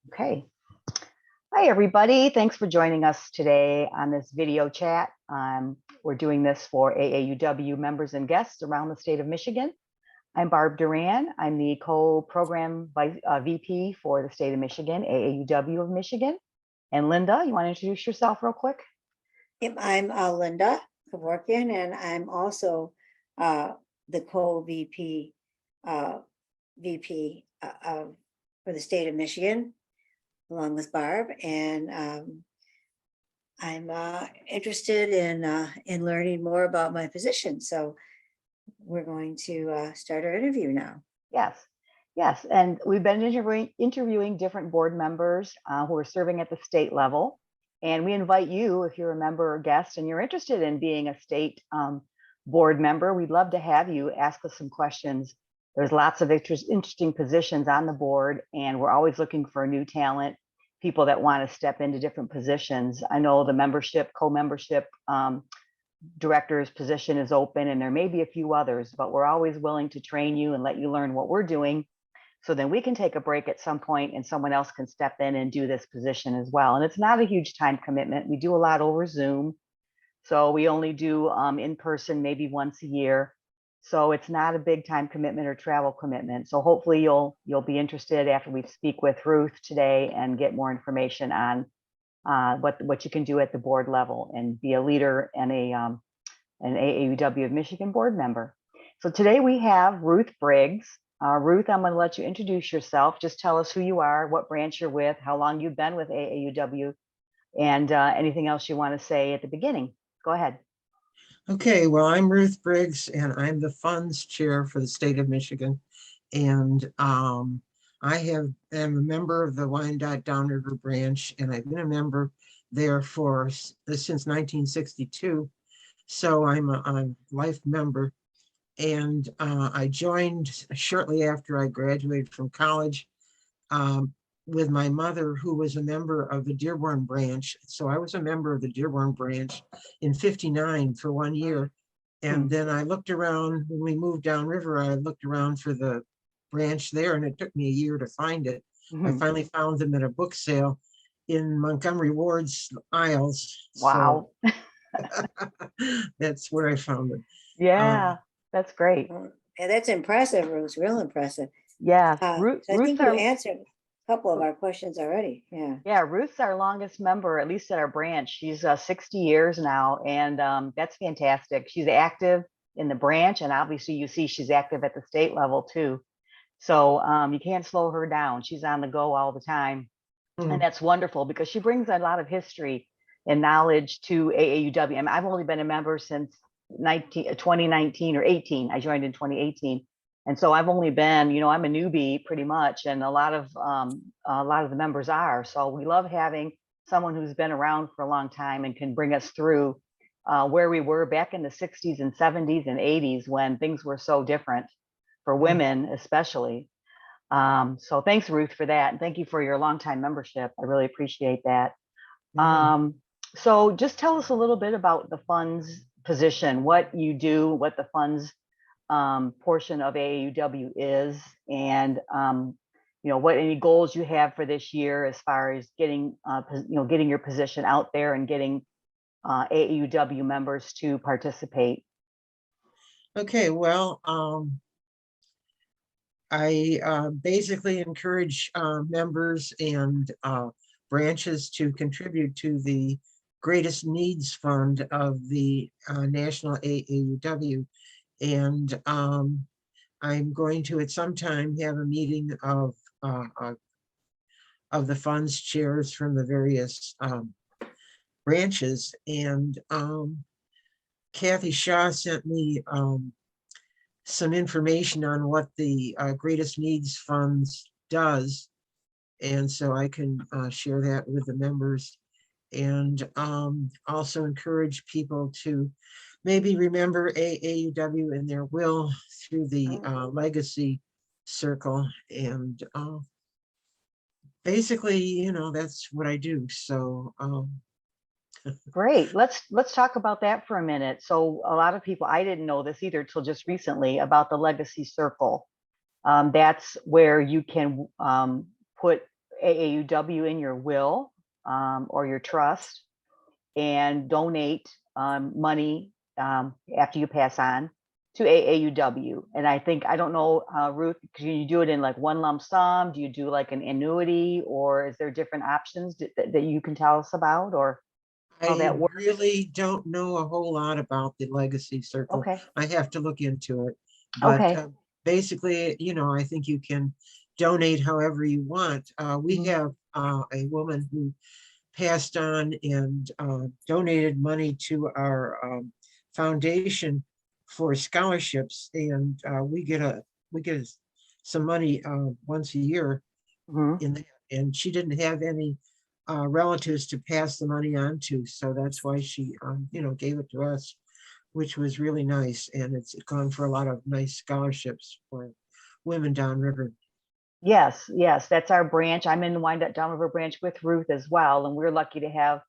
Okay. Hi, everybody. Thanks for joining us today on this video chat. We're doing this for AAUW members and guests around the state of Michigan. I'm Barb Duran. I'm the co-program VP for the state of Michigan, AAUW of Michigan. And Linda, you want to introduce yourself real quick? Yep, I'm Linda Kevorkian, and I'm also the co-VP for the state of Michigan, along with Barb. And I'm interested in learning more about my position. So we're going to start our interview now. Yes. And we've been interviewing different board members who are serving at the state level. And we invite you, if you're a member or guest and you're interested in being a state board member, we'd love to have you ask us some questions. There's lots of interesting positions on the board, and we're always looking for new talent, people that want to step into different positions. I know the co-membership director's position is open, and there may be a few others, but we're always willing to train you and let you learn what we're doing. So then we can take a break at some point and someone else can step in and do this position as well. And it's not a huge time commitment. We do a lot over Zoom. So we only do in person maybe once a year. So it's not a big time commitment or travel commitment. So hopefully you'll be interested after we speak with Ruth today and get more information on what you can do at the board level and be a leader and an AAUW of Michigan board member. So today we have Ruth Briggs. Ruth, I'm going to let you introduce yourself. Just tell us who you are, what branch you're with, how long you've been with AAUW, and anything else you want to say at the beginning. Go ahead. Okay, well, I'm Ruth Briggs, and I'm the funds chair for the state of Michigan. And I am a member of the Wyandotte Downriver branch, and I've been a member there since 1962. So I'm a life member. And I joined shortly after I graduated from college with my mother, who was a member of the Dearborn branch. So I was a member of the Dearborn branch in '59 for 1 year. And then I looked around when we moved downriver. I looked around for the branch there, and it took me a year to find it. I finally found them at a book sale in Montgomery Ward's aisles. Wow. So that's where I found it. Yeah. That's great. Yeah, that's impressive, Ruth. Real impressive. Yeah, I think you answered a couple of our questions already. Yeah, Ruth's our longest member, at least at our branch. She's 60 years now, and that's fantastic. She's active in the branch, and obviously you see she's active at the state level too. So you can't slow her down. She's on the go all the time, and that's wonderful because she brings a lot of history and knowledge to AAUW. I mean, I've only been a member since 2019 or 18. I joined in 2018, and so I've only been, I'm a newbie pretty much, and a lot of the members are. So we love having someone who's been around for a long time and can bring us through where we were back in the 60s and 70s and 80s when things were so different for women, especially. So thanks, Ruth, for that, and thank you for your longtime membership. I really appreciate that. So just tell us a little bit about the funds position, what you do, what the funds portion of AAUW is, and what any goals you have for this year as far as getting your position out there and getting AAUW members to participate. Okay, well, I basically encourage members and branches to contribute to the Greatest Needs Fund of the National AAUW. And I'm going to at some time have a meeting of the funds chairs from the various branches. And Kathy Shaw sent me some information on what the Greatest Needs Funds does. And so I can share that with the members. And also encourage people to maybe remember AAUW in their will through the legacy circle. And basically, that's what I do. So great. Let's talk about that for a minute. So a lot of people, I didn't know this either till just recently, about the legacy circle. That's where you can put AAUW in your will or your trust and donate money after you pass on to AAUW. And I think, I don't know, Ruth, can you do it in like one lump sum? Do you do like an annuity, or is there different options that you can tell us about, or how I that works? really don't know a whole lot about the Legacy Circle. Okay. I have to look into it. But Okay. basically, I think you can donate however you want. We Mhm. have a woman who passed on and donated money to our foundation for scholarships, and we get some money once a year Mhm. in that, and she didn't have any relatives to pass the money on to, so that's why she gave it to us, which was really nice, and it's gone for a lot of nice scholarships for women downriver. Yes, yes, that's our branch. I'm in the Wyandotte Downriver branch with Ruth as well, and we're lucky to have,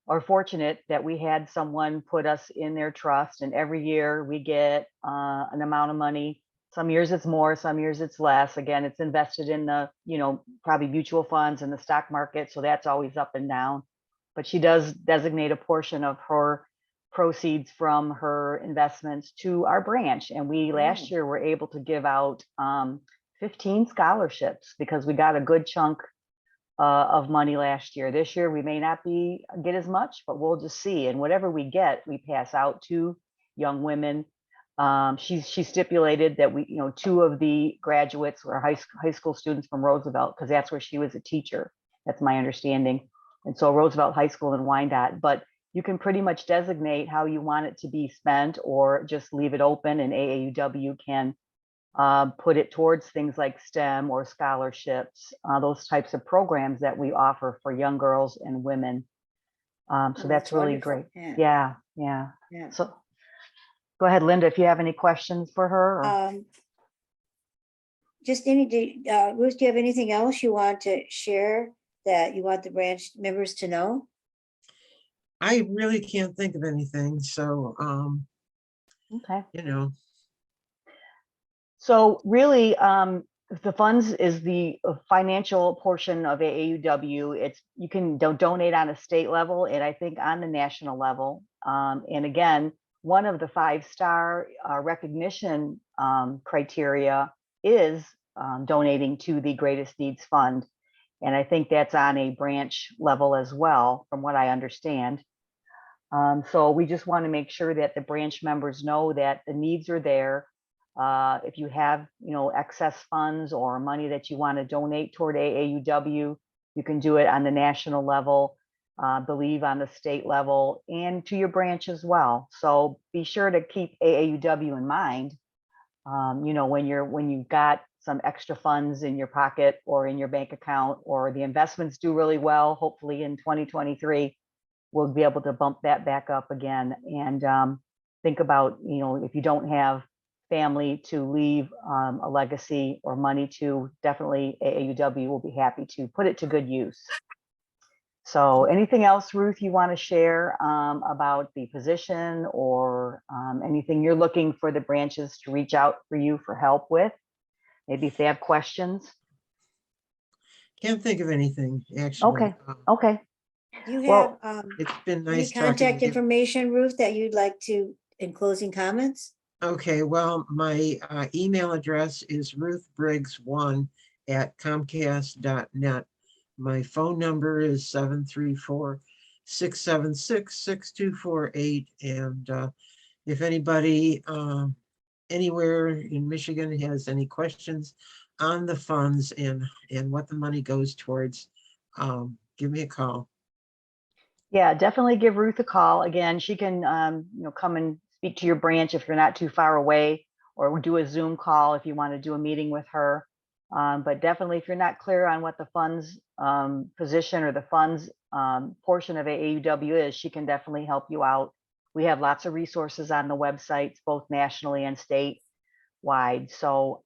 or fortunate that we had someone put us in their trust, and every year we get an amount of money. Some years it's more, some years it's less. Again, it's invested in the, probably mutual funds and the stock market, so that's always up and down. But she does designate a portion of her proceeds from her investments to our branch, and we last year were able to give out 15 scholarships because we got a good chunk of money last year. This year we may not get as much, but we'll just see. And whatever we get, we pass out to young women. She stipulated that we, two of the graduates were high school students from Roosevelt, because that's where she was a teacher. That's my understanding. And so Roosevelt High School in Wyandotte. But you can pretty much designate how you want it to be spent, or just leave it open, and AAUW can put it towards things like STEM or scholarships, those types of programs that we offer for young girls and women. So that's really wonderful. great. Yeah. Yeah, yeah. Yeah. So go ahead, Linda, if you have any questions for her. Just Ruth, do you have anything else you want to share that you want the branch members to know? I really can't think of anything, so Okay. So really, the funds is the financial portion of AAUW. You can donate on a state level, and I think on the national level. And again, one of the 5-star recognition criteria is donating to the Greatest Needs Fund. And I think that's on a branch level as well, from what I understand. So we just want to make sure that the branch members know that the needs are there. If you have, excess funds or money that you want to donate toward AAUW, you can do it on the national level, believe on the state level, and to your branch as well. So be sure to keep AAUW in mind. When you've got some extra funds in your pocket or in your bank account, or the investments do really well, hopefully in 2023, we'll be able to bump that back up again. And think about, if you don't have family to leave a legacy or money to, definitely AAUW will be happy to put it to good use. So anything else, Ruth, you want to share about the position, or anything you're looking for the branches to reach out for you for help with? Maybe if they have questions. can't think of anything, actually. Okay. Okay. Do you Well, have It's been any nice talking contact with you. information, Ruth, that you'd like to, in closing comments? Okay, well, my email address is ruthbriggs1@comcast.net. My phone number is 734-676-6248. And if anybody anywhere in Michigan has any questions on the funds and what the money goes towards, give me a call. yeah, definitely give Ruth a call. Again, she can, come and speak to your branch if you're not too far away, or do a Zoom call if you want to do a meeting with her. But definitely, if you're not clear on what the funds position or the funds portion of AAUW is, she can definitely help you out. We have lots of resources on the websites, both nationally and statewide. So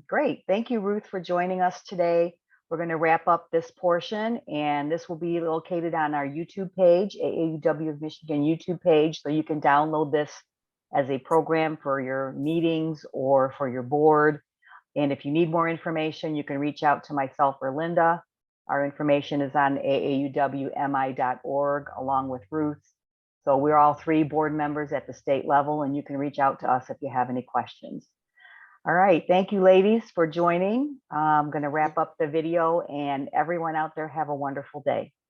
great. Thank you, Ruth, for joining us today. We're going to wrap up this portion, and this will be located on our YouTube page, AAUW of Michigan YouTube page, so you can download this as a program for your meetings or for your board. And if you need more information, you can reach out to myself or Linda. Our information is on AAUWMI.org along with Ruth. So we're all 3 board members at the state level, and you can reach out to us if you have any questions. All right, thank you ladies for joining. I'm going to wrap up the video, and everyone out there have a wonderful day.